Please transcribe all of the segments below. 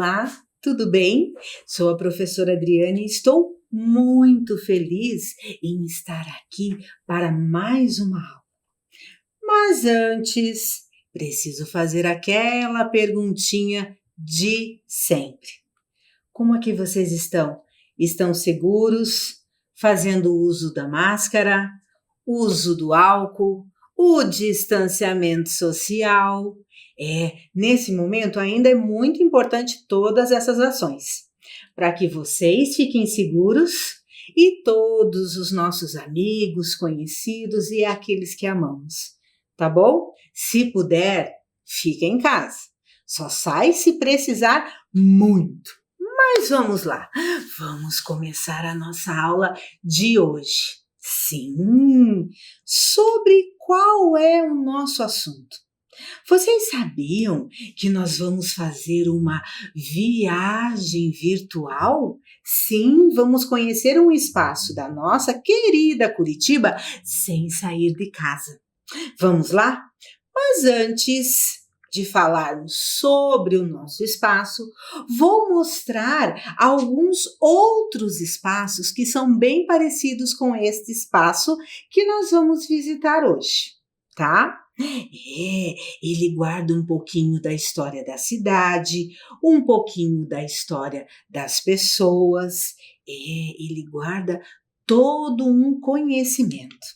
Olá, tudo bem? Sou a professora Adriane e estou muito feliz em estar aqui para mais uma aula. Mas antes, preciso fazer aquela perguntinha de sempre. Como é que vocês estão? Estão seguros? Fazendo uso da máscara? Uso do álcool? O distanciamento social? Nesse momento ainda é muito importante todas essas ações, para que vocês fiquem seguros e todos os nossos amigos, conhecidos e aqueles que amamos, tá bom? Se puder, fica em casa. Só sai se precisar muito. Mas vamos lá, vamos começar a nossa aula de hoje. Sim, sobre qual é o nosso assunto? Vocês sabiam que nós vamos fazer uma viagem virtual? Sim, vamos conhecer um espaço da nossa querida Curitiba sem sair de casa. Vamos lá? Mas antes de falarmos sobre o nosso espaço, vou mostrar alguns outros espaços que são bem parecidos com este espaço que nós vamos visitar hoje, tá? Ele guarda um pouquinho da história da cidade, um pouquinho da história das pessoas, ele guarda todo um conhecimento.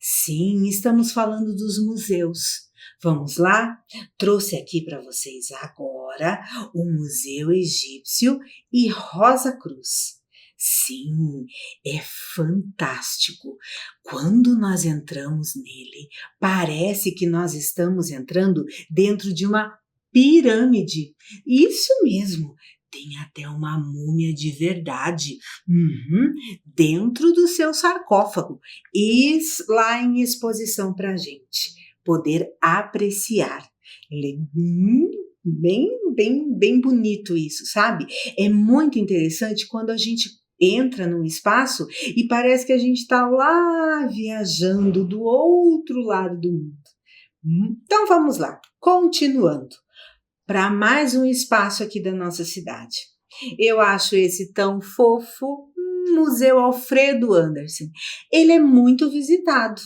Sim, estamos falando dos museus. Vamos lá? Trouxe aqui para vocês agora o Museu Egípcio e Rosa Cruz. Sim, é fantástico. Quando nós entramos nele, parece que nós estamos entrando dentro de uma pirâmide. Isso mesmo, tem até uma múmia de verdade dentro do seu sarcófago. Isso lá em exposição para a gente poder apreciar. Bem bonito isso, sabe? É muito interessante quando a gente entra num espaço e parece que a gente está lá viajando do outro lado do mundo. Então vamos lá, continuando para mais um espaço aqui da nossa cidade. Eu acho esse tão fofo, Museu Alfredo Anderson. Ele é muito visitado.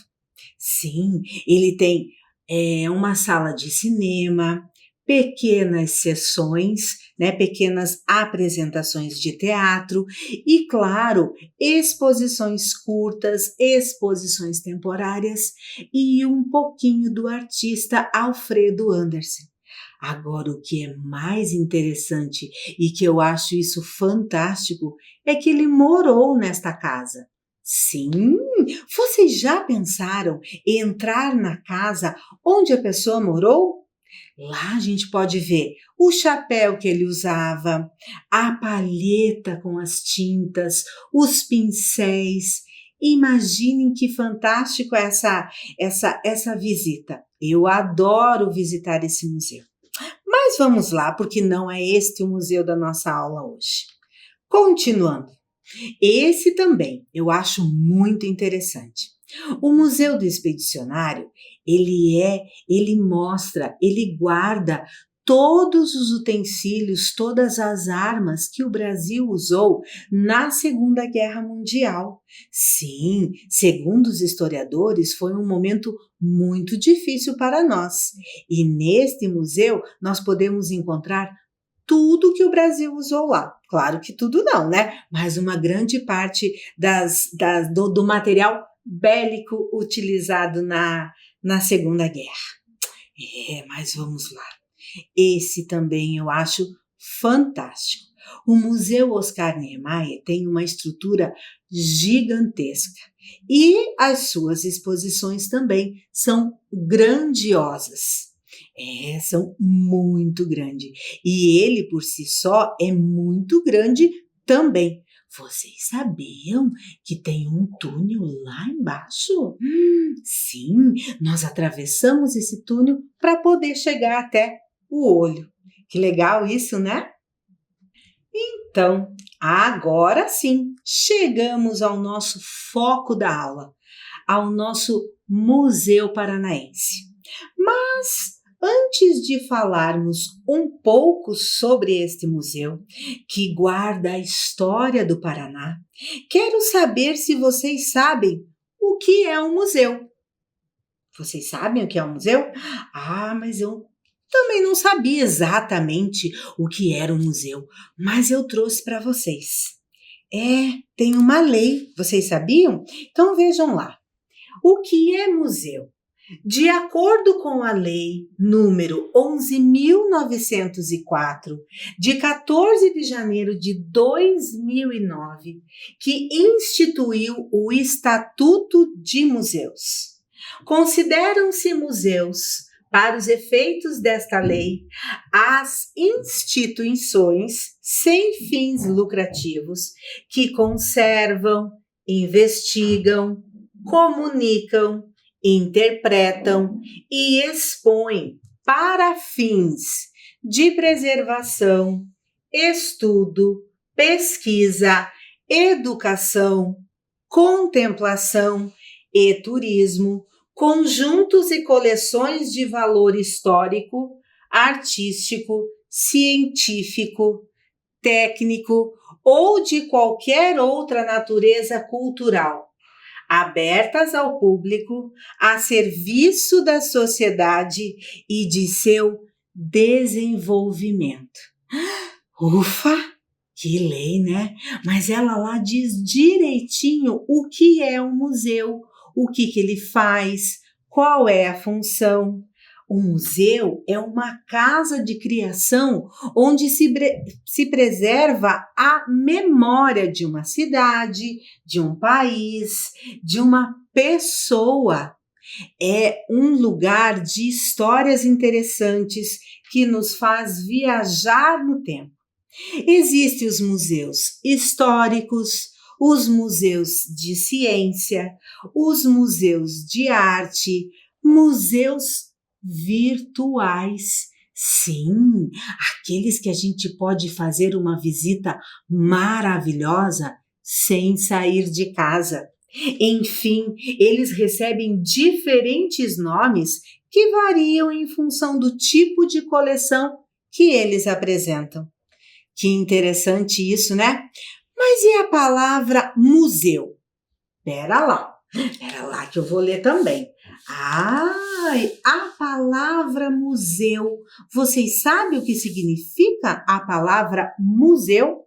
Sim, ele tem uma sala de cinema, pequenas sessões, pequenas apresentações de teatro e, claro, exposições curtas, exposições temporárias e um pouquinho do artista Alfredo Anderson. Agora, o que é mais interessante e que eu acho isso fantástico é que ele morou nesta casa. Sim, vocês já pensaram em entrar na casa onde a pessoa morou? Lá a gente pode ver o chapéu que ele usava, a palheta com as tintas, os pincéis. Imaginem que fantástico é essa visita. Eu adoro visitar esse museu. Mas vamos lá, porque não é este o museu da nossa aula hoje. Continuando. Esse também eu acho muito interessante. O Museu do Expedicionário, ele mostra, ele guarda todos os utensílios, todas as armas que o Brasil usou na Segunda Guerra Mundial. Sim, segundo os historiadores, foi um momento muito difícil para nós. E neste museu nós podemos encontrar tudo que o Brasil usou lá. Claro que tudo não, né? Mas uma grande parte do material bélico utilizado na Segunda Guerra. Mas vamos lá. Esse também eu acho fantástico. O Museu Oscar Niemeyer tem uma estrutura gigantesca e as suas exposições também são grandiosas. São muito grandes. E ele, por si só, é muito grande também. Vocês sabiam que tem um túnel lá embaixo? Sim, nós atravessamos esse túnel para poder chegar até o olho. Que legal isso, né? Então, agora sim, chegamos ao nosso foco da aula, ao nosso Museu Paranaense. Mas Antes de falarmos um pouco sobre este museu, que guarda a história do Paraná, quero saber se vocês sabem o que é um museu. Vocês sabem o que é um museu? Ah, mas eu também não sabia exatamente o que era um museu, mas eu trouxe para vocês. Tem uma lei, vocês sabiam? Então vejam lá. O que é museu? De acordo com a Lei número 11.904, de 14 de janeiro de 2009, que instituiu o Estatuto de Museus. Consideram-se museus, para os efeitos desta lei, as instituições sem fins lucrativos que conservam, investigam, comunicam, interpretam e expõem para fins de preservação, estudo, pesquisa, educação, contemplação e turismo, conjuntos e coleções de valor histórico, artístico, científico, técnico ou de qualquer outra natureza cultural, abertas ao público, a serviço da sociedade e de seu desenvolvimento. Ufa! Que lei, né? Mas ela lá diz direitinho o que é um museu, o que ele faz, qual é a função. O museu é uma casa de criação onde se preserva a memória de uma cidade, de um país, de uma pessoa. É um lugar de histórias interessantes que nos faz viajar no tempo. Existem os museus históricos, os museus de ciência, os museus de arte, museus virtuais. Sim, aqueles que a gente pode fazer uma visita maravilhosa sem sair de casa. Enfim, eles recebem diferentes nomes que variam em função do tipo de coleção que eles apresentam. Que interessante isso, né? Mas e a palavra museu? Pera lá que eu vou ler também. A palavra museu. Vocês sabem o que significa a palavra museu?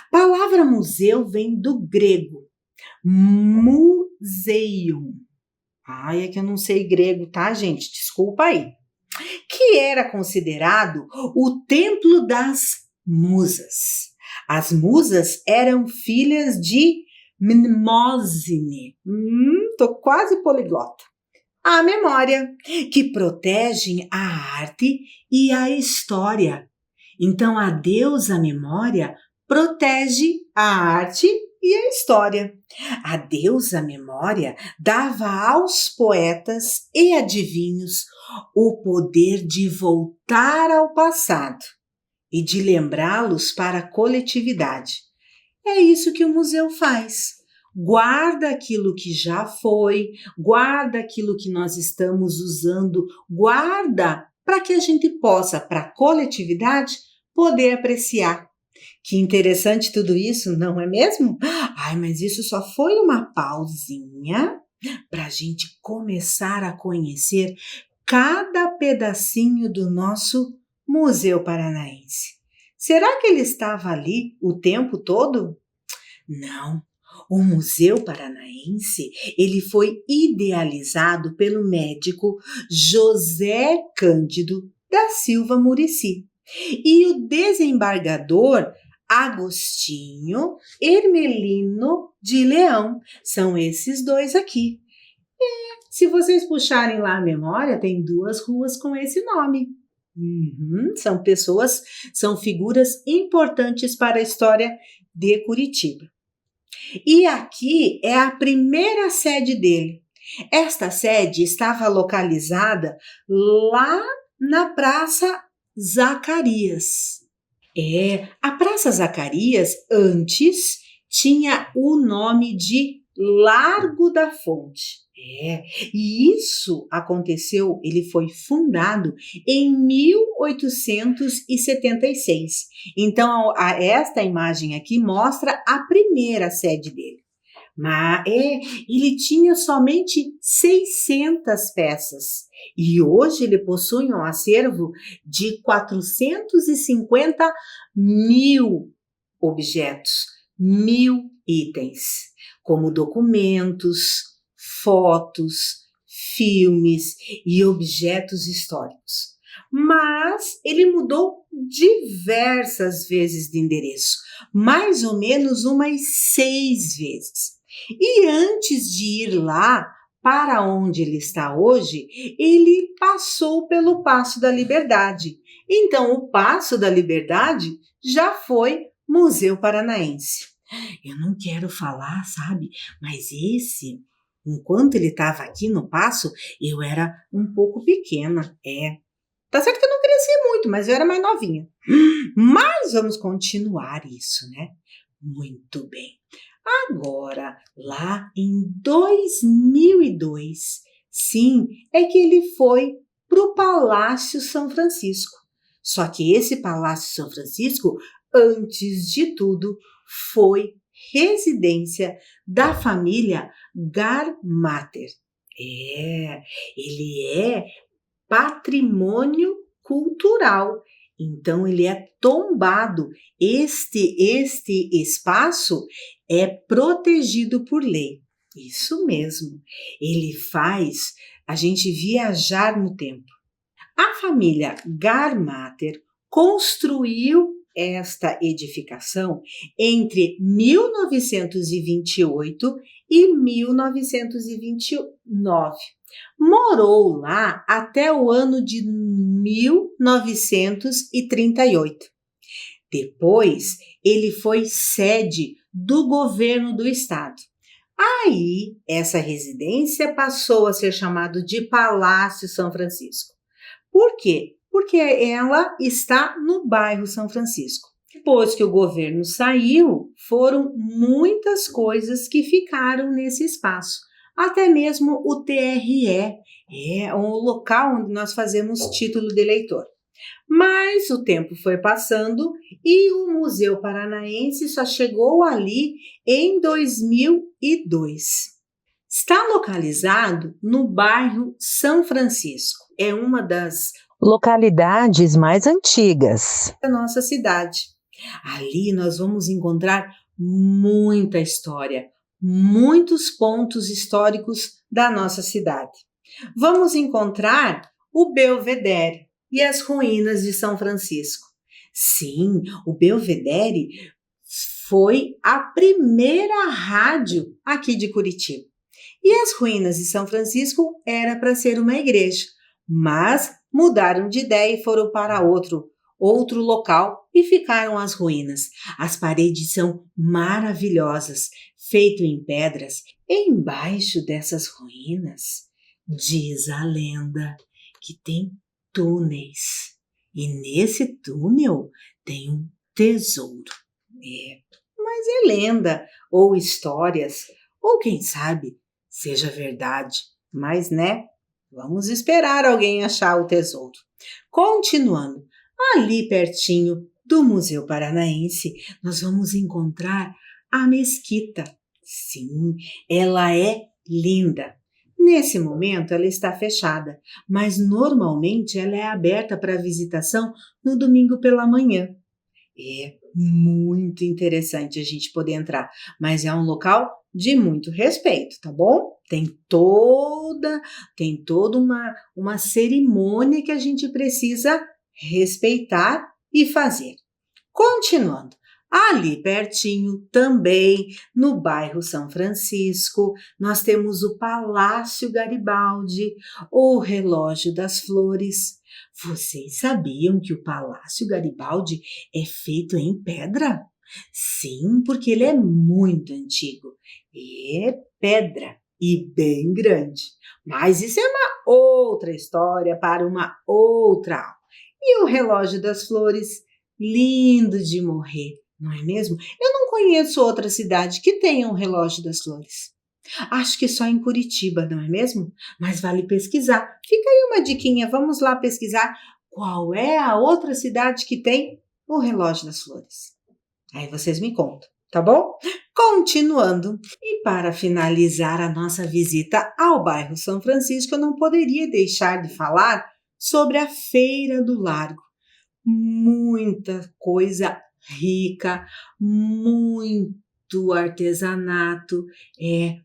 A palavra museu vem do grego, museion. É que eu não sei grego, tá, gente? Desculpa aí. Que era considerado o templo das musas. As musas eram filhas de Mnemosine. Tô quase poliglota. A memória, que protegem a arte e a história. Então, a deusa memória protege a arte e a história. A deusa memória dava aos poetas e adivinhos o poder de voltar ao passado e de lembrá-los para a coletividade. É isso que o museu faz. Guarda aquilo que já foi, guarda aquilo que nós estamos usando, guarda para que a gente possa, para a coletividade, poder apreciar. Que interessante tudo isso, não é mesmo? Mas isso só foi uma pausinha para a gente começar a conhecer cada pedacinho do nosso Museu Paranaense. Será que ele estava ali o tempo todo? Não. O Museu Paranaense, ele foi idealizado pelo médico José Cândido da Silva Muricy e o desembargador Agostinho Hermelino de Leão. São esses dois aqui. Se vocês puxarem lá a memória, tem 2 ruas com esse nome. São pessoas, são figuras importantes para a história de Curitiba. E aqui é a primeira sede dele. Esta sede estava localizada lá na Praça Zacarias. A Praça Zacarias antes tinha o nome de Largo da Fonte. E isso aconteceu, ele foi fundado em 1876. Então, esta imagem aqui mostra a primeira sede dele. Mas ele tinha somente 600 peças e hoje ele possui um acervo de 450 mil objetos, 1000 itens, como documentos, fotos, filmes e objetos históricos. Mas ele mudou diversas vezes de endereço, mais ou menos umas 6 vezes. E antes de ir lá para onde ele está hoje, ele passou pelo Paço da Liberdade. Então, o Paço da Liberdade já foi Museu Paranaense. Eu não quero falar, sabe? Mas enquanto ele estava aqui no Paço, eu era um pouco pequena. Tá certo que eu não cresci muito, mas eu era mais novinha. Mas vamos continuar isso, né? Muito bem. Agora, lá em 2002, sim, é que ele foi para o Palácio São Francisco. Só que esse Palácio São Francisco, antes de tudo, foi residência da família Garmater. Ele é patrimônio cultural. Então, ele é tombado. Este espaço é protegido por lei. Isso mesmo. Ele faz a gente viajar no tempo. A família Garmater construiu esta edificação entre 1928 e 1929. Morou lá até o ano de 1938. Depois, ele foi sede do governo do estado. Aí, essa residência passou a ser chamada de Palácio São Francisco. Por quê? Porque ela está no bairro São Francisco. Depois que o governo saiu, foram muitas coisas que ficaram nesse espaço. Até mesmo o TRE, é um local onde nós fazemos título de eleitor. Mas o tempo foi passando e o Museu Paranaense só chegou ali em 2002. Está localizado no bairro São Francisco. É uma das localidades mais antigas da nossa cidade. Ali nós vamos encontrar muita história, muitos pontos históricos da nossa cidade. Vamos encontrar o Belvedere e as ruínas de São Francisco. Sim, o Belvedere foi a primeira rádio aqui de Curitiba. E as ruínas de São Francisco era para ser uma igreja, mas mudaram de ideia e foram para outro local e ficaram as ruínas. As paredes são maravilhosas, feito em pedras. Embaixo dessas ruínas, diz a lenda que tem túneis. E nesse túnel tem um tesouro. Mas é lenda, ou histórias, ou quem sabe seja verdade. Mas, né? Vamos esperar alguém achar o tesouro. Continuando, ali pertinho do Museu Paranaense, nós vamos encontrar a mesquita. Sim, ela é linda. Nesse momento ela está fechada, mas normalmente ela é aberta para visitação no domingo pela manhã. É muito interessante a gente poder entrar, mas é um local de muito respeito, tá bom? Tem toda uma cerimônia que a gente precisa respeitar e fazer. Continuando, ali pertinho também, no bairro São Francisco, nós temos o Palácio Garibaldi, o Relógio das Flores. Vocês sabiam que o Palácio Garibaldi é feito em pedra? Sim, porque ele é muito antigo. É pedra e bem grande. Mas isso é uma outra história para uma outra aula. E o Relógio das Flores, lindo de morrer, não é mesmo? Eu não conheço outra cidade que tenha um Relógio das Flores. Acho que só em Curitiba, não é mesmo? Mas vale pesquisar. Fica aí uma diquinha, vamos lá pesquisar qual é a outra cidade que tem o Relógio das Flores. Aí vocês me contam, tá bom? Continuando, e para finalizar a nossa visita ao bairro São Francisco, eu não poderia deixar de falar sobre a Feira do Largo. Muita coisa rica, muito artesanato,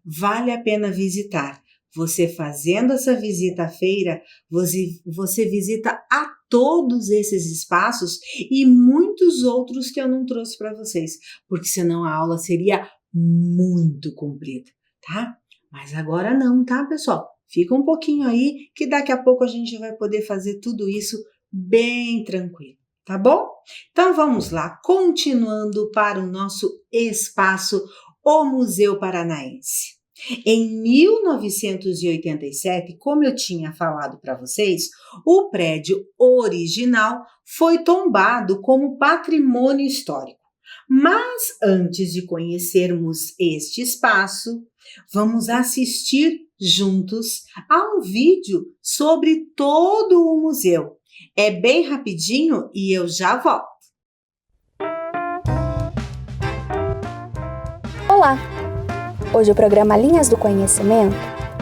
vale a pena visitar. Você fazendo essa visita à feira, você visita a todos esses espaços e muitos outros que eu não trouxe para vocês, porque senão a aula seria muito comprida, tá? Mas agora não, tá, pessoal? Fica um pouquinho aí que daqui a pouco a gente vai poder fazer tudo isso bem tranquilo, tá bom? Então vamos lá, continuando para o nosso espaço, o Museu Paranaense. Em 1987, como eu tinha falado para vocês, o prédio original foi tombado como patrimônio histórico. Mas antes de conhecermos este espaço, vamos assistir juntos a um vídeo sobre todo o museu. É bem rapidinho e eu já volto. Olá! Hoje o programa Linhas do Conhecimento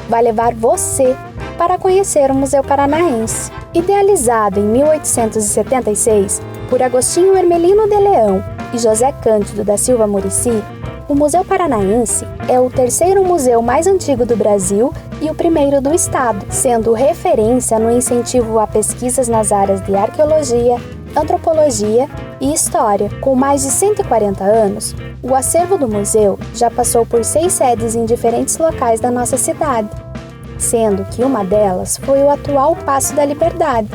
vai levar você para conhecer o Museu Paranaense. Idealizado em 1876 por Agostinho Hermelino de Leão e José Cândido da Silva Muricy, o Museu Paranaense é o terceiro museu mais antigo do Brasil e o primeiro do estado, sendo referência no incentivo a pesquisas nas áreas de arqueologia, antropologia e história. Com mais de 140 anos, o acervo do museu já passou por 6 sedes em diferentes locais da nossa cidade, sendo que uma delas foi o atual Paço da Liberdade,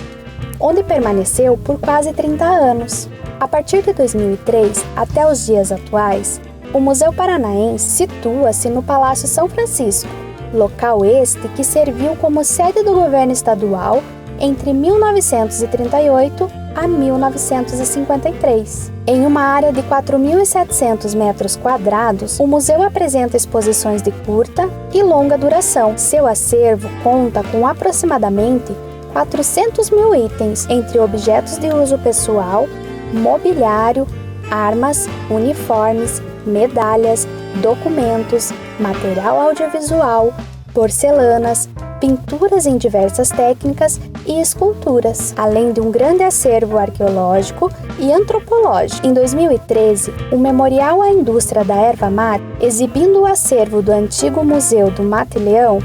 onde permaneceu por quase 30 anos. A partir de 2003 até os dias atuais, o Museu Paranaense situa-se no Palácio São Francisco, local este que serviu como sede do governo estadual entre 1938 a 1953. Em uma área de 4.700 metros quadrados, o museu apresenta exposições de curta e longa duração. Seu acervo conta com aproximadamente 400 mil itens, entre objetos de uso pessoal, mobiliário, armas, uniformes, medalhas, documentos, material audiovisual, porcelanas, pinturas em diversas técnicas e esculturas, além de um grande acervo arqueológico e antropológico. Em 2013, o Memorial à Indústria da Erva Mate, exibindo o acervo do antigo Museu do Mate-Leão,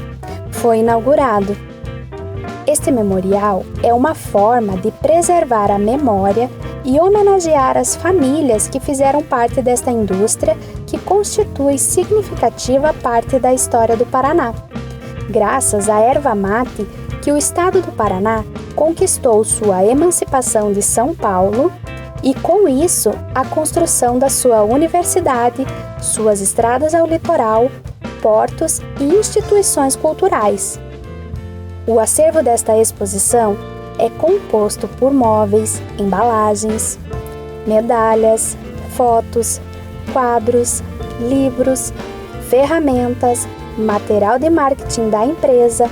foi inaugurado. Este memorial é uma forma de preservar a memória e homenagear as famílias que fizeram parte desta indústria que constitui significativa parte da história do Paraná. Graças à erva mate que o estado do Paraná conquistou sua emancipação de São Paulo e, com isso, a construção da sua universidade, suas estradas ao litoral, portos e instituições culturais. O acervo desta exposição é composto por móveis, embalagens, medalhas, fotos, quadros, livros, ferramentas, material de marketing da empresa,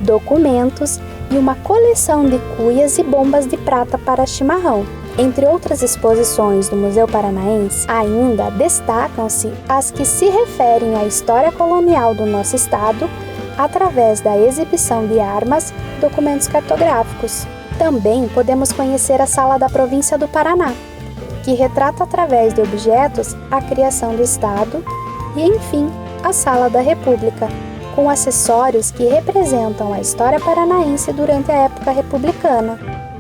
documentos e uma coleção de cuias e bombas de prata para chimarrão. Entre outras exposições do Museu Paranaense, ainda destacam-se as que se referem à história colonial do nosso estado, através da exibição de armas, documentos cartográficos. Também podemos conhecer a Sala da Província do Paraná, que retrata através de objetos a criação do Estado, e, enfim, a Sala da República, com acessórios que representam a história paranaense durante a época republicana.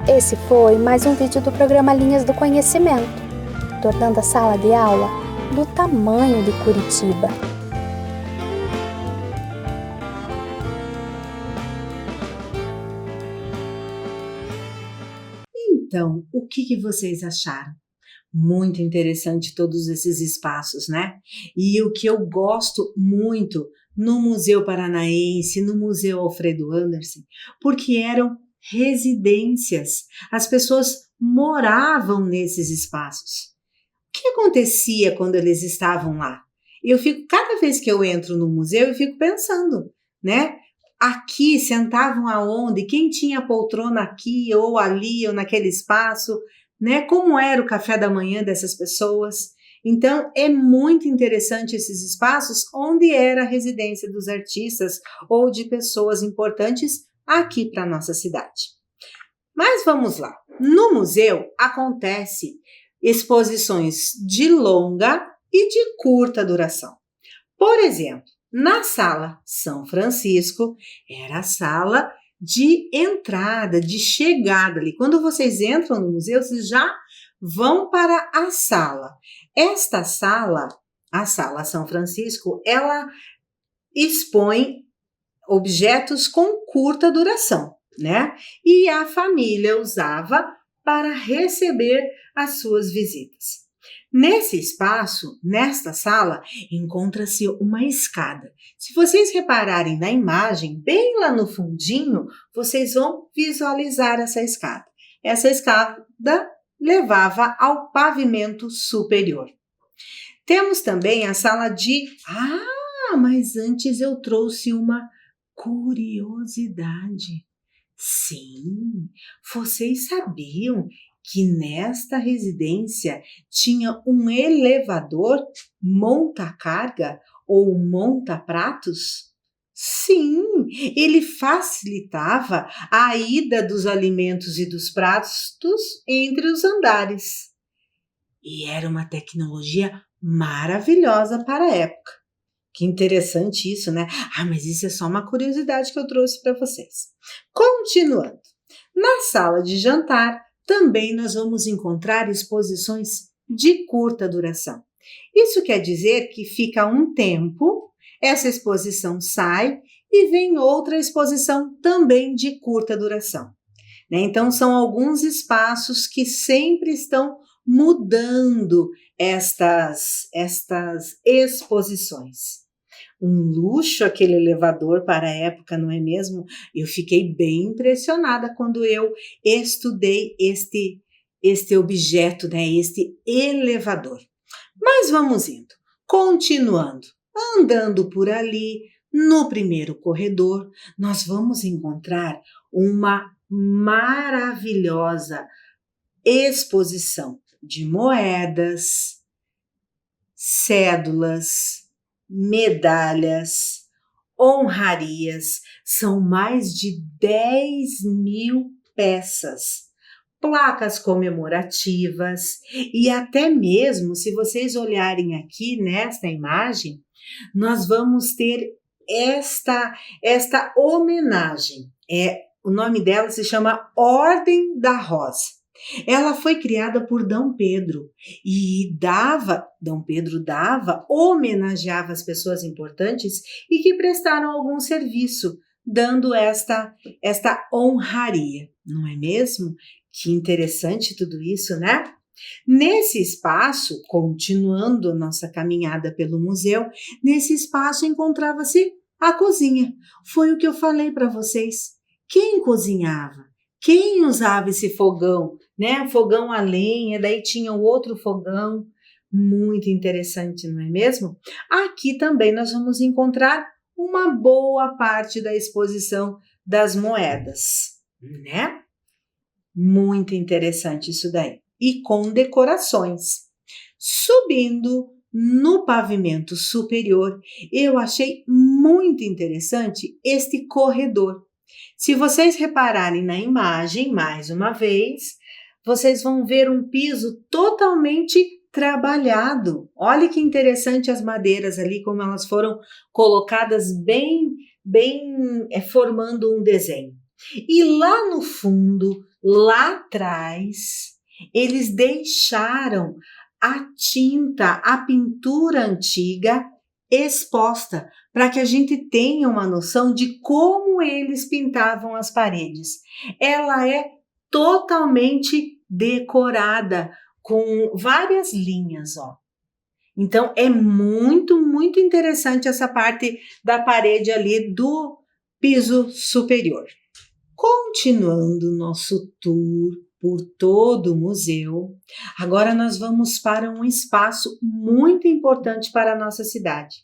Esse foi mais um vídeo do programa Linhas do Conhecimento, tornando a sala de aula do tamanho de Curitiba. Então, o que vocês acharam? Muito interessante todos esses espaços, né? E o que eu gosto muito no Museu Paranaense, no Museu Alfredo Anderson, porque eram residências. As pessoas moravam nesses espaços. O que acontecia quando eles estavam lá? Cada vez que eu entro no museu, eu fico pensando, né? Aqui sentavam aonde? Quem tinha poltrona aqui ou ali ou naquele espaço, né? Como era o café da manhã dessas pessoas? Então, é muito interessante esses espaços onde era a residência dos artistas ou de pessoas importantes aqui para a nossa cidade. Mas vamos lá. No museu acontece exposições de longa e de curta duração. Por exemplo, na Sala São Francisco, era a sala de entrada, de chegada ali. Quando vocês entram no museu, vocês já vão para a sala. Esta sala, a Sala São Francisco, ela expõe objetos com curta duração, né? E a família usava para receber as suas visitas. Nesse espaço, nesta sala, encontra-se uma escada. Se vocês repararem na imagem, bem lá no fundinho, vocês vão visualizar essa escada. Essa escada levava ao pavimento superior. Temos também a sala de... mas antes eu trouxe uma curiosidade. Sim, vocês sabiam que nesta residência tinha um elevador monta-carga ou monta-pratos? Sim, ele facilitava a ida dos alimentos e dos pratos entre os andares. E era uma tecnologia maravilhosa para a época. Que interessante isso, né? Mas isso é só uma curiosidade que eu trouxe para vocês. Continuando. Na sala de jantar, também nós vamos encontrar exposições de curta duração. Isso quer dizer que fica um tempo, essa exposição sai e vem outra exposição também de curta duração, né? Então, são alguns espaços que sempre estão mudando estas exposições. Um luxo aquele elevador para a época, não é mesmo? Eu fiquei bem impressionada quando eu estudei este objeto, né? Este elevador. Mas vamos indo, continuando, andando por ali, no primeiro corredor, nós vamos encontrar uma maravilhosa exposição de moedas, cédulas, medalhas, honrarias. São mais de 10.000 peças, placas comemorativas e até mesmo, se vocês olharem aqui nesta imagem, nós vamos ter esta homenagem. O nome dela se chama Ordem da Rosa. Ela foi criada por D. Pedro e homenageava as pessoas importantes e que prestaram algum serviço, dando esta honraria, não é mesmo? Que interessante tudo isso, né? Nesse espaço, continuando nossa caminhada pelo museu, nesse espaço encontrava-se a cozinha. Foi o que eu falei para vocês. Quem cozinhava? Quem usava esse fogão, né? Fogão a lenha, daí tinha o outro fogão. Muito interessante, não é mesmo? Aqui também nós vamos encontrar uma boa parte da exposição das moedas, né? Muito interessante isso daí. E com decorações. Subindo no pavimento superior, eu achei muito interessante este corredor. Se vocês repararem na imagem, mais uma vez, vocês vão ver um piso totalmente trabalhado. Olha que interessante as madeiras ali, como elas foram colocadas bem formando um desenho. E lá no fundo, lá atrás, eles deixaram a tinta, a pintura antiga exposta, para que a gente tenha uma noção de como eles pintavam as paredes. Ela é totalmente decorada com várias linhas, ó. Então, é muito, muito interessante essa parte da parede ali do piso superior. Continuando nosso tour por todo o museu. Agora nós vamos para um espaço muito importante para a nossa cidade.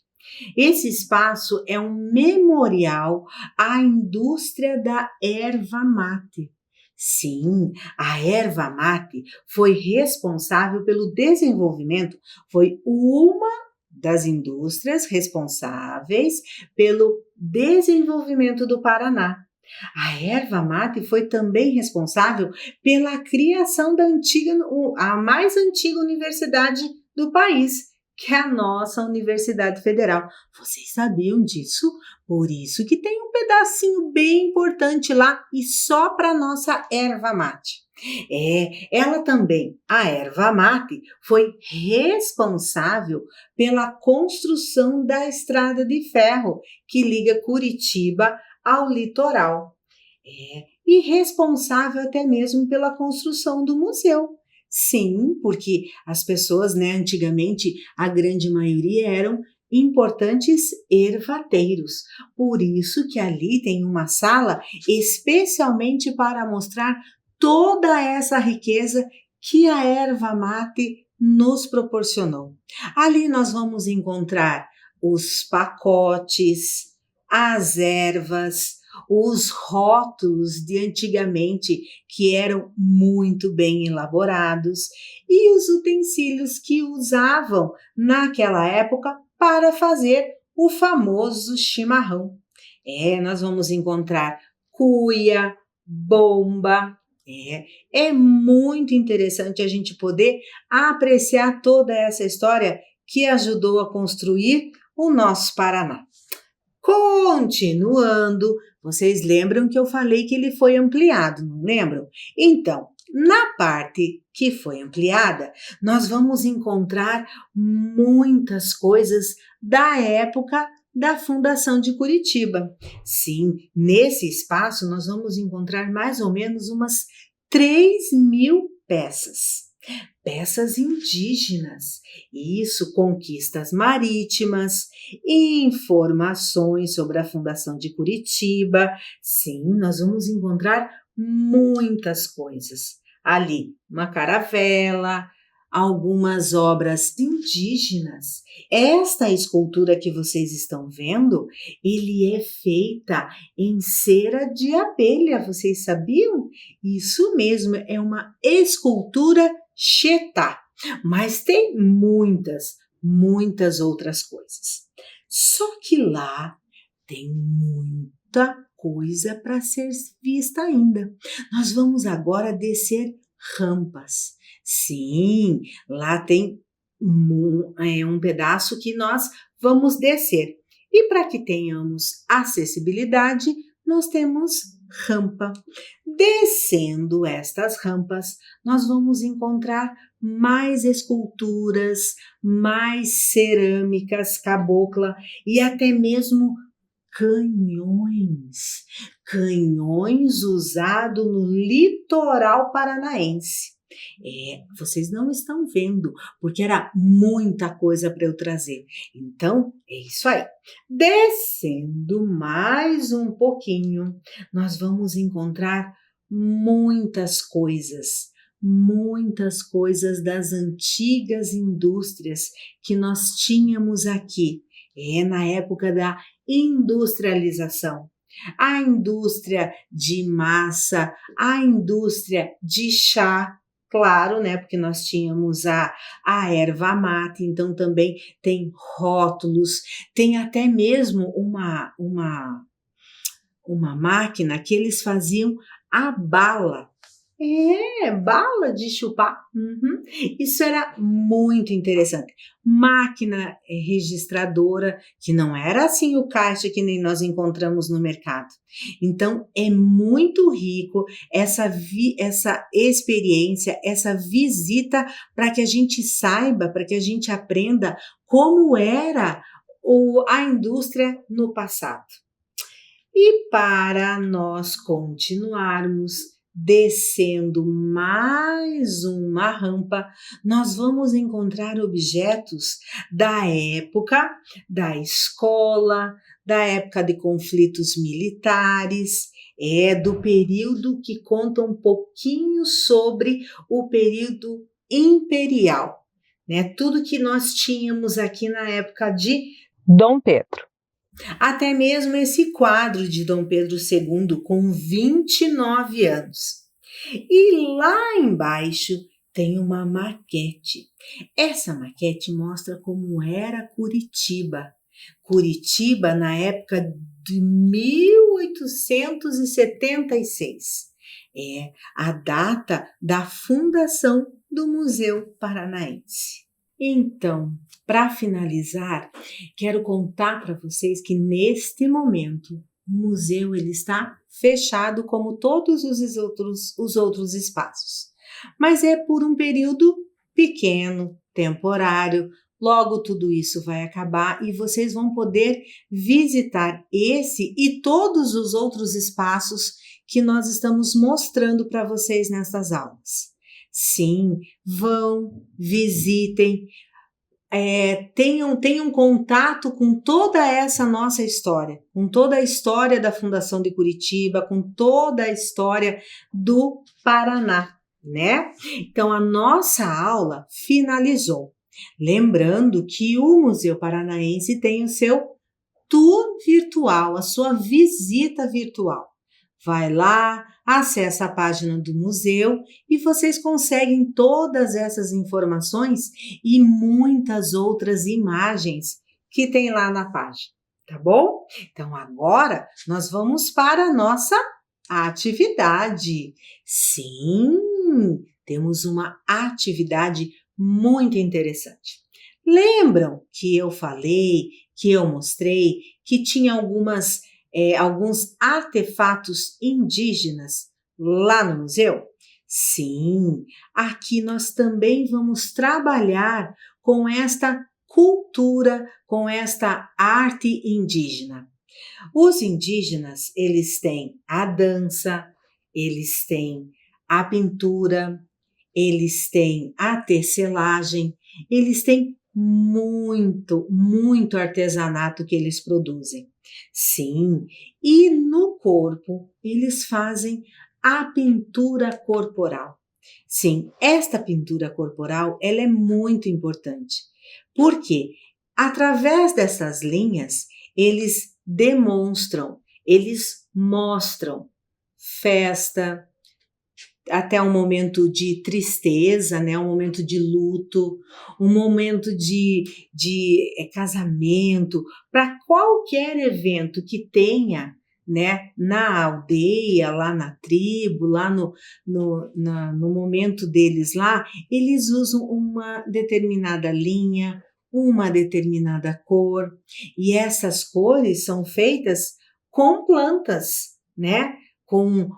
Esse espaço é um memorial à indústria da erva mate. Sim, a erva mate foi responsável pelo desenvolvimento, foi uma das indústrias responsáveis pelo desenvolvimento do Paraná. A erva mate foi também responsável pela criação a mais antiga universidade do país, que é a nossa Universidade Federal. Vocês sabiam disso? Por isso que tem um pedacinho bem importante lá e só para nossa erva mate. Ela também, a erva mate, foi responsável pela construção da estrada de ferro que liga Curitiba ao litoral. E responsável até mesmo pela construção do museu. Sim, porque as pessoas, antigamente, a grande maioria eram importantes ervateiros. Por isso que ali tem uma sala especialmente para mostrar toda essa riqueza que a erva mate nos proporcionou. Ali nós vamos encontrar os pacotes, as ervas, os rótulos de antigamente que eram muito bem elaborados e os utensílios que usavam naquela época para fazer o famoso chimarrão. Nós vamos encontrar cuia, bomba. É muito interessante a gente poder apreciar toda essa história que ajudou a construir o nosso Paraná. Continuando, vocês lembram que eu falei que ele foi ampliado, não lembram? Então, na parte que foi ampliada, nós vamos encontrar muitas coisas da época da fundação de Curitiba. Sim, nesse espaço nós vamos encontrar mais ou menos umas 3.000 peças. Peças indígenas, isso, conquistas marítimas, informações sobre a fundação de Curitiba. Sim, nós vamos encontrar muitas coisas. Ali, uma caravela, algumas obras indígenas. Esta escultura que vocês estão vendo, ele é feita em cera de abelha, vocês sabiam? Isso mesmo, é uma escultura Chetá, mas tem muitas outras coisas. Só que lá tem muita coisa para ser vista ainda. Nós vamos agora descer rampas. Sim, lá tem um pedaço que nós vamos descer. E para que tenhamos acessibilidade, nós temos rampa. Descendo estas rampas, nós vamos encontrar mais esculturas, mais cerâmicas cabocla e até mesmo canhões usados no litoral paranaense. Vocês não estão vendo, porque era muita coisa para eu trazer. Então, é isso aí. Descendo mais um pouquinho, nós vamos encontrar muitas coisas das antigas indústrias que nós tínhamos aqui. Na época da industrialização. A indústria de massa, a indústria de chá, claro, porque nós tínhamos a erva mate, então também tem rótulos, tem até mesmo uma máquina que eles faziam a bala. Bala de chupar. Isso era muito interessante. Máquina registradora, que não era assim o caixa que nem nós encontramos no mercado. Então, é muito rico essa experiência, essa visita, para que a gente saiba, para que a gente aprenda como era a indústria no passado. E para nós continuarmos descendo mais uma rampa, nós vamos encontrar objetos da época da escola, da época de conflitos militares. É do período que conta um pouquinho sobre o período imperial, né? Tudo que nós tínhamos aqui na época de Dom Pedro. até mesmo esse quadro de Dom Pedro II com 29 anos. E lá embaixo tem uma maquete. Essa maquete mostra como era Curitiba. Curitiba na época de 1876. É a data da fundação do Museu Paranaense. Então, para finalizar, quero contar para vocês que neste momento o museu ele está fechado como todos os outros espaços, mas é por um período pequeno, temporário. Logo tudo isso vai acabar e vocês vão poder visitar esse e todos os outros espaços que nós estamos mostrando para vocês nessas aulas. Sim, vão, visitem, tenham contato com toda essa nossa história, com toda a história da Fundação de Curitiba, com toda a história do Paraná, né? Então, a nossa aula finalizou. Lembrando que o Museu Paranaense tem o seu tour virtual, a sua visita virtual. Vai lá, acessa a página do museu e vocês conseguem todas essas informações e muitas outras imagens que tem lá na página, tá bom? Então agora nós vamos para a nossa atividade. Sim, temos uma atividade muito interessante. Lembram que eu falei, que eu mostrei, que tinha alguns artefatos indígenas lá no museu? Sim, aqui nós também vamos trabalhar com esta cultura, com esta arte indígena. Os indígenas, eles têm a dança, eles têm a pintura, eles têm a tecelagem, eles têm muito artesanato que eles produzem. Sim, e no corpo eles fazem a pintura corporal. Sim, esta pintura corporal ela é muito importante, porque através dessas linhas eles demonstram, eles mostram festa, até um momento de tristeza, né? Um momento de luto, um momento de casamento, para qualquer evento que tenha, né? Na aldeia, lá na tribo, lá no momento deles lá, eles usam uma determinada linha, uma determinada cor, e essas cores são feitas com plantas, né? Com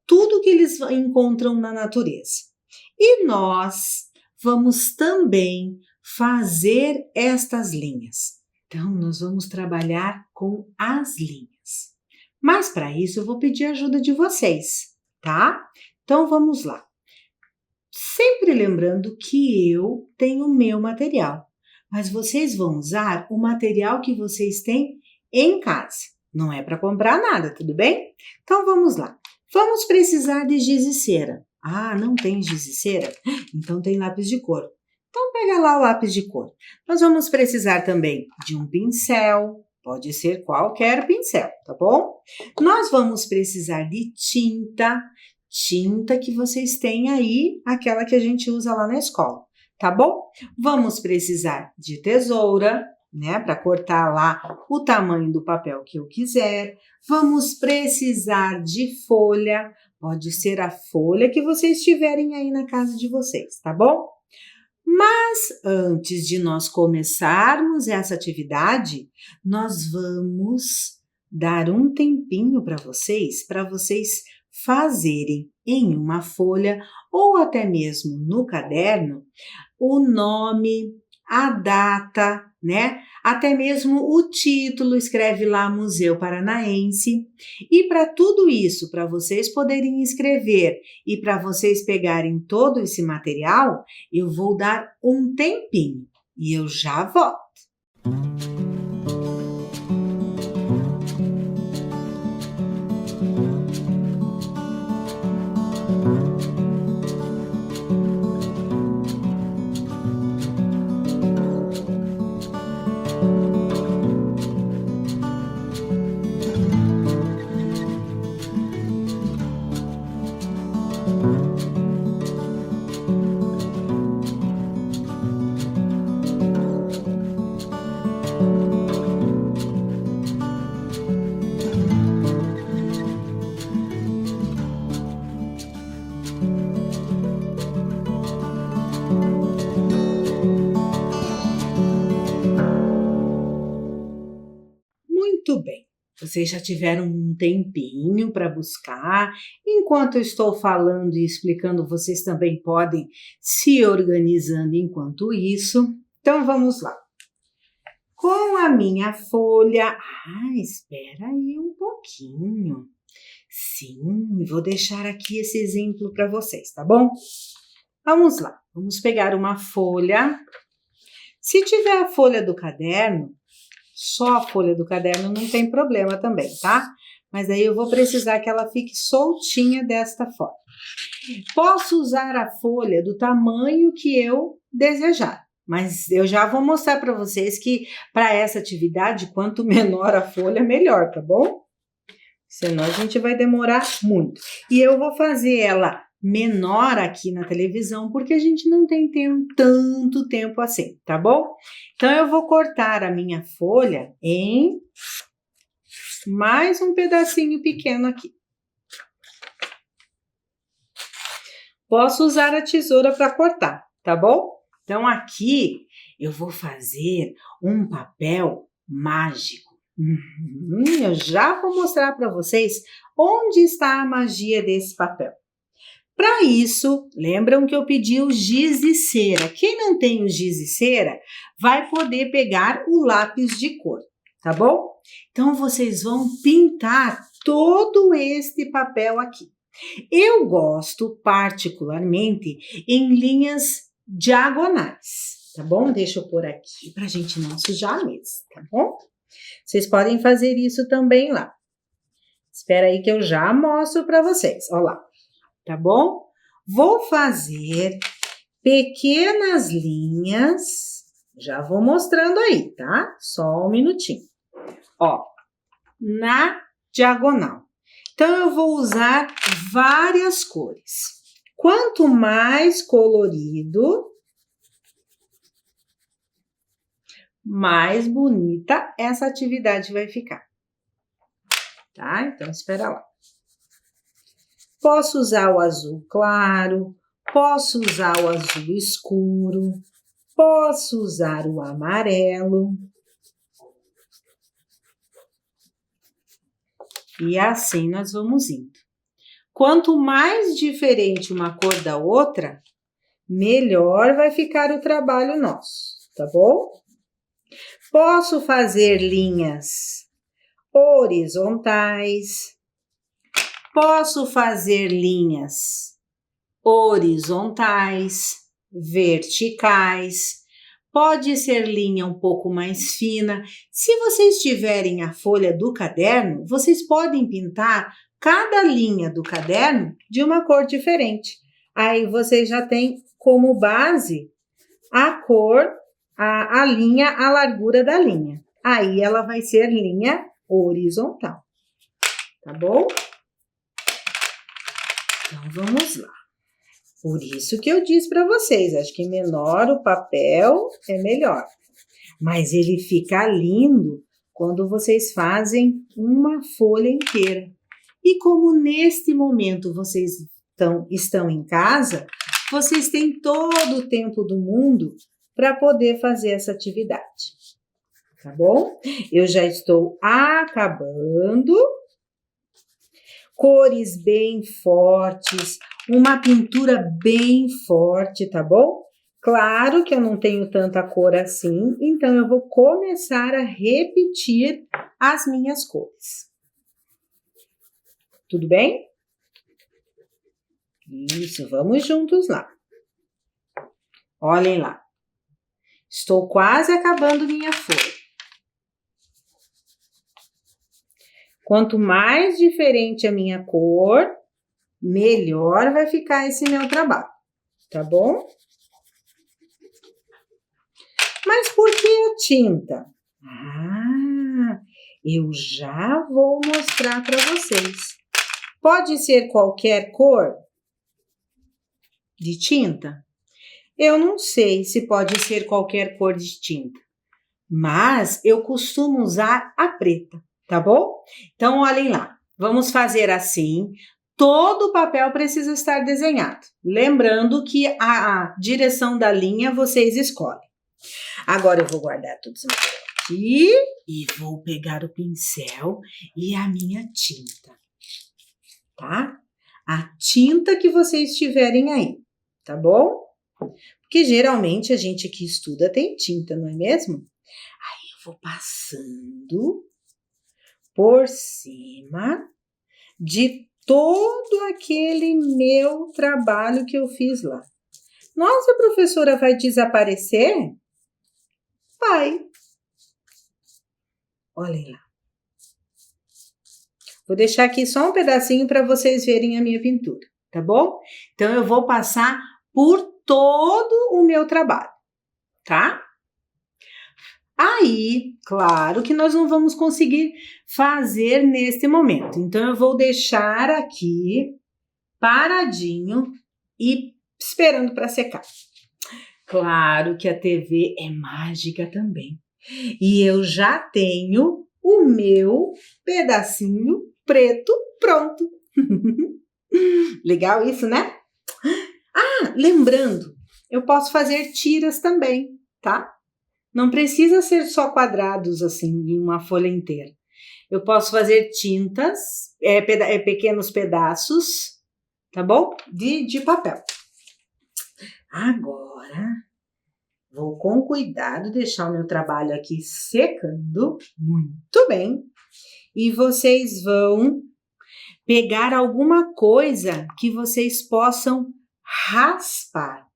tudo que eles encontram na natureza. E nós vamos também fazer estas linhas. Então, nós vamos trabalhar com as linhas. Mas para isso eu vou pedir a ajuda de vocês, tá? Então, vamos lá. Sempre lembrando que eu tenho o meu material, mas vocês vão usar o material que vocês têm em casa. Não é para comprar nada, tudo bem? Então, vamos lá. Vamos precisar de giz e cera. Ah, não tem giz e cera? Então tem lápis de cor. Então pega lá o lápis de cor. Nós vamos precisar também de um pincel, pode ser qualquer pincel, tá bom? Nós vamos precisar de tinta que vocês têm aí, aquela que a gente usa lá na escola, tá bom? Vamos precisar de tesoura, né, para cortar lá o tamanho do papel que eu quiser. Vamos precisar de folha, pode ser a folha que vocês tiverem aí na casa de vocês, tá bom? Mas antes de nós começarmos essa atividade, nós vamos dar um tempinho para vocês fazerem em uma folha ou até mesmo no caderno o nome, a data, né? Até mesmo o título, escreve lá Museu Paranaense. E para tudo isso, para vocês poderem escrever e para vocês pegarem todo esse material, eu vou dar um tempinho e eu já volto. Vocês já tiveram um tempinho para buscar. Enquanto eu estou falando e explicando, vocês também podem se organizando enquanto isso. Então, vamos lá. Com a minha folha... espera aí um pouquinho. Sim, vou deixar aqui esse exemplo para vocês, tá bom? Vamos lá. Vamos pegar uma folha. Se tiver a folha do caderno, só a folha do caderno não tem problema também, tá? Mas aí eu vou precisar que ela fique soltinha desta forma. Posso usar a folha do tamanho que eu desejar, mas eu já vou mostrar para vocês que para essa atividade, quanto menor a folha, melhor, tá bom? Senão a gente vai demorar muito. E eu vou fazer ela menor aqui na televisão, porque a gente não tem tanto tempo assim, tá bom? Então, eu vou cortar a minha folha em mais um pedacinho pequeno aqui. Posso usar a tesoura para cortar, tá bom? Então, aqui eu vou fazer um papel mágico. Eu já vou mostrar para vocês onde está a magia desse papel. Para isso, lembram que eu pedi o giz e cera. Quem não tem o giz e cera vai poder pegar o lápis de cor, tá bom? Então, vocês vão pintar todo este papel aqui. Eu gosto particularmente em linhas diagonais, tá bom? Deixa eu pôr aqui para a gente não sujar a mesa, tá bom? Vocês podem fazer isso também lá. Espera aí que eu já mostro para vocês. Olha lá. Tá bom? Vou fazer pequenas linhas, já vou mostrando aí, tá? Só um minutinho. Ó, na diagonal. Então, eu vou usar várias cores. Quanto mais colorido, mais bonita essa atividade vai ficar. Tá? Então, espera lá. Posso usar o azul claro, posso usar o azul escuro, posso usar o amarelo. E assim nós vamos indo. Quanto mais diferente uma cor da outra, melhor vai ficar o trabalho nosso, tá bom? Posso fazer linhas horizontais. Posso fazer linhas horizontais, verticais, pode ser linha um pouco mais fina. Se vocês tiverem a folha do caderno, vocês podem pintar cada linha do caderno de uma cor diferente. Aí vocês já têm como base a cor, a linha, a largura da linha. Aí ela vai ser linha horizontal, tá bom? Então, vamos lá. Por isso que eu disse para vocês, acho que menor o papel é melhor. Mas ele fica lindo quando vocês fazem uma folha inteira. E como neste momento vocês estão em casa, vocês têm todo o tempo do mundo para poder fazer essa atividade. Tá bom? Eu já estou acabando. Cores bem fortes, uma pintura bem forte, tá bom? Claro que eu não tenho tanta cor assim, então eu vou começar a repetir as minhas cores. Tudo bem? Isso, vamos juntos lá. Olhem lá. Estou quase acabando minha folha. Quanto mais diferente a minha cor, melhor vai ficar esse meu trabalho, tá bom? Mas por que a tinta? Eu já vou mostrar para vocês. Pode ser qualquer cor de tinta? Eu não sei se pode ser qualquer cor de tinta, mas eu costumo usar a preta. Tá bom? Então, olhem lá. Vamos fazer assim. Todo o papel precisa estar desenhado. Lembrando que a direção da linha vocês escolhem. Agora, eu vou guardar tudo isso aqui e vou pegar o pincel e a minha tinta, tá? A tinta que vocês tiverem aí, tá bom? Porque geralmente a gente que estuda tem tinta, não é mesmo? Aí eu vou passando por cima de todo aquele meu trabalho que eu fiz lá. Nossa, professora, vai desaparecer? Vai. Olhem lá. Vou deixar aqui só um pedacinho para vocês verem a minha pintura, tá bom? Então, eu vou passar por todo o meu trabalho, tá? Aí, claro que nós não vamos conseguir fazer neste momento. Então, eu vou deixar aqui paradinho e esperando para secar. Claro que a TV é mágica também. E eu já tenho o meu pedacinho preto pronto. Legal isso, né? Ah, lembrando, eu posso fazer tiras também, tá? Não precisa ser só quadrados assim, em uma folha inteira. Eu posso fazer tintas, pequenos pedaços, tá bom? De papel. Agora, vou com cuidado deixar o meu trabalho aqui secando. Muito bem. E vocês vão pegar alguma coisa que vocês possam raspar.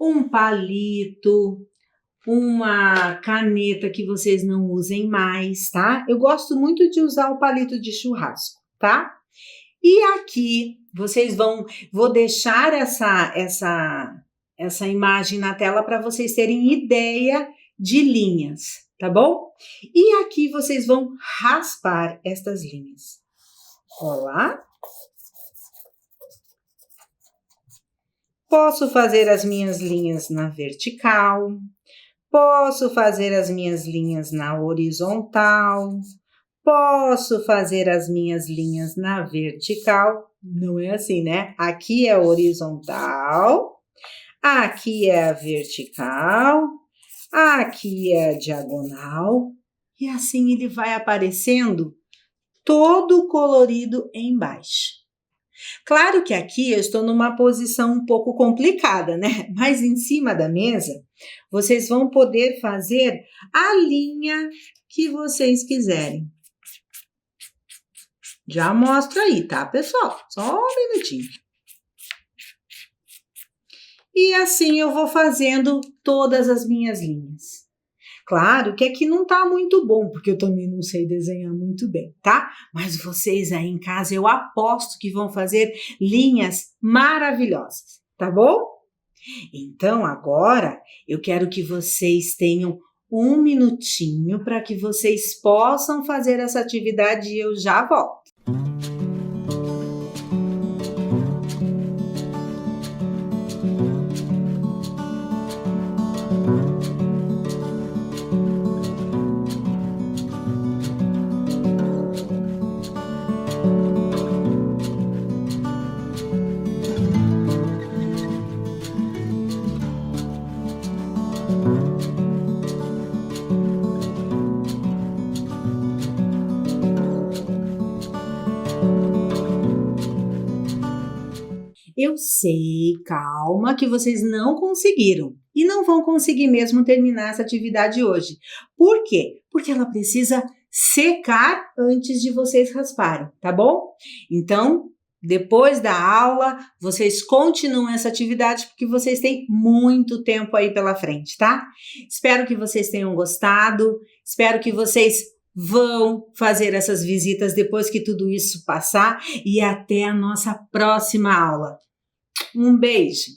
Um palito, uma caneta que vocês não usem mais, tá? Eu gosto muito de usar o palito de churrasco, tá? E aqui vocês vou deixar essa imagem na tela para vocês terem ideia de linhas, tá bom? E aqui vocês vão raspar estas linhas. Olá. Posso fazer as minhas linhas na vertical, posso fazer as minhas linhas na horizontal, posso fazer as minhas linhas na vertical. Não é assim, né? Aqui é a horizontal, aqui é a vertical, aqui é a diagonal, e assim ele vai aparecendo todo colorido embaixo. Claro que aqui eu estou numa posição um pouco complicada, né? Mas em cima da mesa, vocês vão poder fazer a linha que vocês quiserem. Já mostro aí, tá, pessoal? Só um minutinho. E assim eu vou fazendo todas as minhas linhas. Claro que aqui não tá muito bom, porque eu também não sei desenhar muito bem, tá? Mas vocês aí em casa, eu aposto que vão fazer linhas maravilhosas, tá bom? Então, agora, eu quero que vocês tenham um minutinho para que vocês possam fazer essa atividade e eu já volto. Eu sei, calma, que vocês não conseguiram e não vão conseguir mesmo terminar essa atividade hoje. Por quê? Porque ela precisa secar antes de vocês rasparem, tá bom? Então, depois da aula, vocês continuam essa atividade porque vocês têm muito tempo aí pela frente, tá? Espero que vocês tenham gostado, espero que vocês vão fazer essas visitas depois que tudo isso passar e até a nossa próxima aula. Um beijo!